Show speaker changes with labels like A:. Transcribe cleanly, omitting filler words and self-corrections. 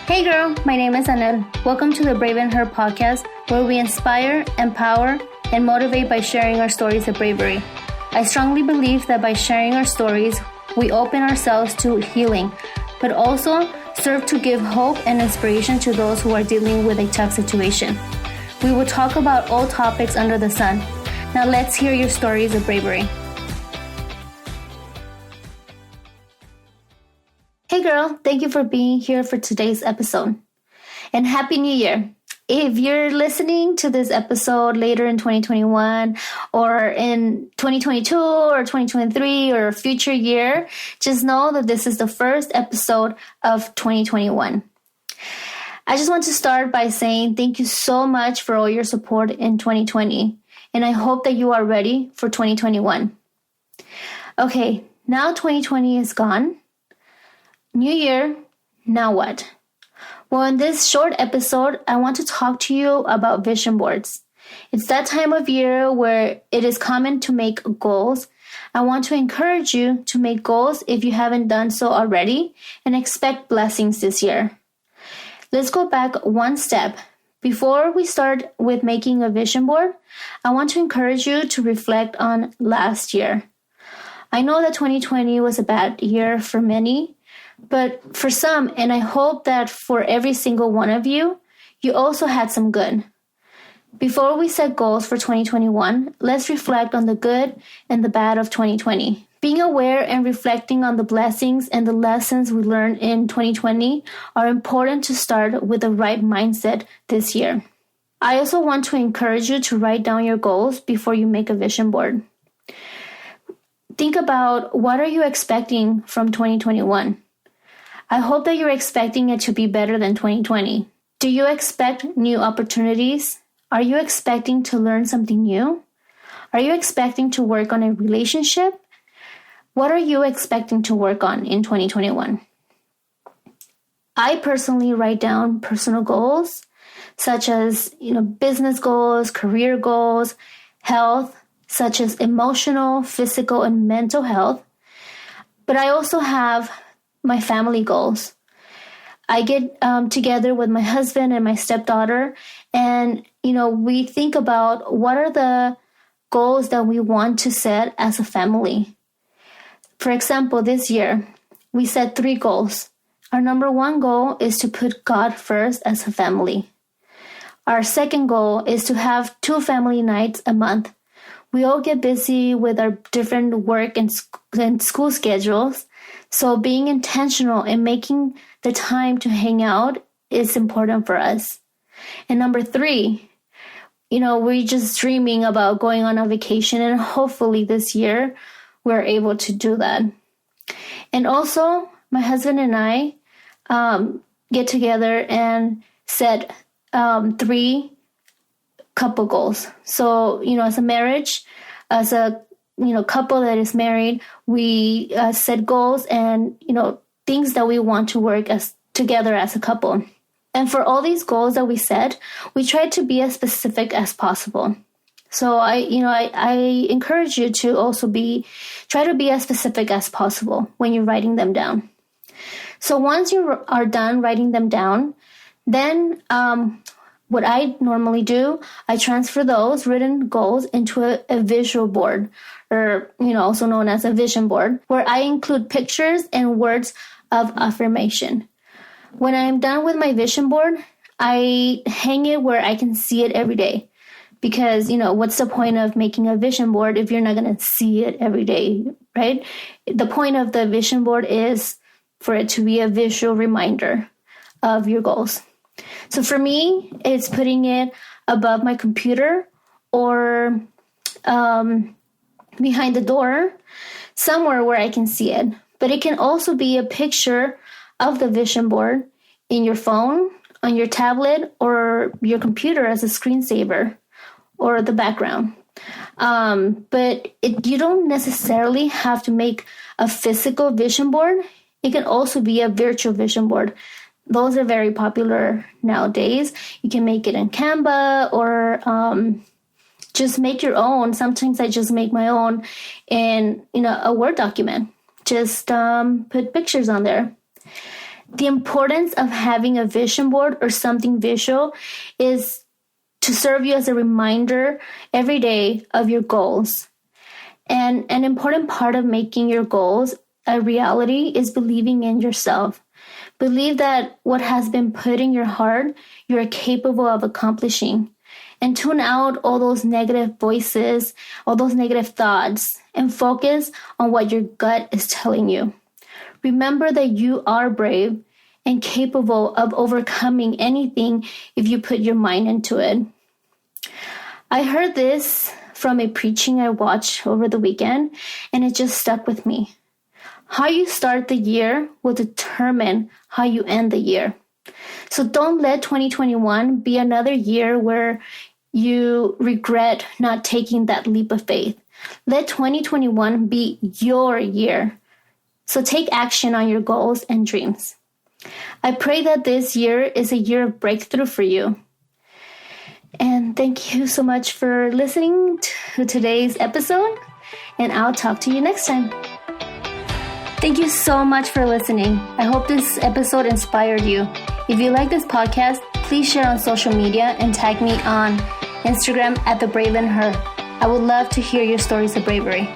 A: Hey girl, my name is Anel. Welcome to the Brave in Her podcast, where we inspire, empower, and motivate by sharing our stories of bravery. I strongly believe that by sharing our stories, we open ourselves to healing, but also serve to give hope and inspiration to those who are dealing with a tough situation. We will talk about all topics under the sun. Now let's hear your stories of bravery. Hey girl, thank you for being here for today's episode. And Happy New Year. If you're listening to this episode later in 2021 or in 2022 or 2023 or a future year, just know that this is the first episode of 2021. I just want to start by saying thank you so much for all your support in 2020. And I hope that you are ready for 2021. Okay, now 2020 is gone. New year, now what? Well, in this short episode, I want to talk to you about vision boards. It's that time of year where it is common to make goals. I want to encourage you to make goals if you haven't done so already and expect blessings this year. Let's go back one step. Before we start with making a vision board, I want to encourage you to reflect on last year. I know that 2020 was a bad year for many, but for some, and I hope that for every single one of you, you also had some good. Before we set goals for 2021, let's reflect on the good and the bad of 2020. Being aware and reflecting on the blessings and the lessons we learned in 2020 are important to start with the right mindset this year. I also want to encourage you to write down your goals before you make a vision board. Think about what are you expecting from 2021? I hope that you're expecting it to be better than 2020. Do you expect new opportunities? Are you expecting to learn something new? Are you expecting to work on a relationship? What are you expecting to work on in 2021? I personally write down personal goals, such as, business goals, career goals, health, such as emotional, physical, and mental health. But I also have my family goals. I get together with my husband and my stepdaughter, and we think about what are the goals that we want to set as a family. For example, this year we set 3 goals. Our number 1 goal is to put God first as a family. Our second goal is to have 2 family nights a month. We all get busy with our different work and school schedules. So being intentional and making the time to hang out is important for us. And number 3, we're just dreaming about going on a vacation, and hopefully this year we're able to do that. And also, my husband and I get together and set 3 couple goals. So, as a marriage, as a couple that is married, we set goals and, things that we want to work together as a couple. And for all these goals that we set, we try to be as specific as possible. So I encourage you to also try to be as specific as possible when you're writing them down. So once you are done writing them down, then what I normally do, I transfer those written goals into a visual board, or, also known as a vision board, where I include pictures and words of affirmation. When I'm done with my vision board, I hang it where I can see it every day. Because, what's the point of making a vision board if you're not going to see it every day, right? The point of the vision board is for it to be a visual reminder of your goals. So for me, it's putting it above my computer or behind the door, somewhere where I can see it. But it can also be a picture of the vision board in your phone, on your tablet, or your computer as a screensaver or the background. But you don't necessarily have to make a physical vision board. It can also be a virtual vision board. Those are very popular nowadays. You can make it in Canva or just make your own. Sometimes I just make my own in a Word document. Just put pictures on there. The importance of having a vision board or something visual is to serve you as a reminder every day of your goals. And an important part of making your goals a reality is believing in yourself. Believe that what has been put in your heart, you are capable of accomplishing. And tune out all those negative voices, all those negative thoughts, and focus on what your gut is telling you. Remember that you are brave and capable of overcoming anything if you put your mind into it. I heard this from a preaching I watched over the weekend, and it just stuck with me. How you start the year will determine how you end the year. So don't let 2021 be another year where you regret not taking that leap of faith. Let 2021 be your year. So take action on your goals and dreams. I pray that this year is a year of breakthrough for you. And thank you so much for listening to today's episode, and I'll talk to you next time. Thank you so much for listening. I hope this episode inspired you. If you like this podcast, please share on social media and tag me on Instagram @TheBraveInHer. I would love to hear your stories of bravery.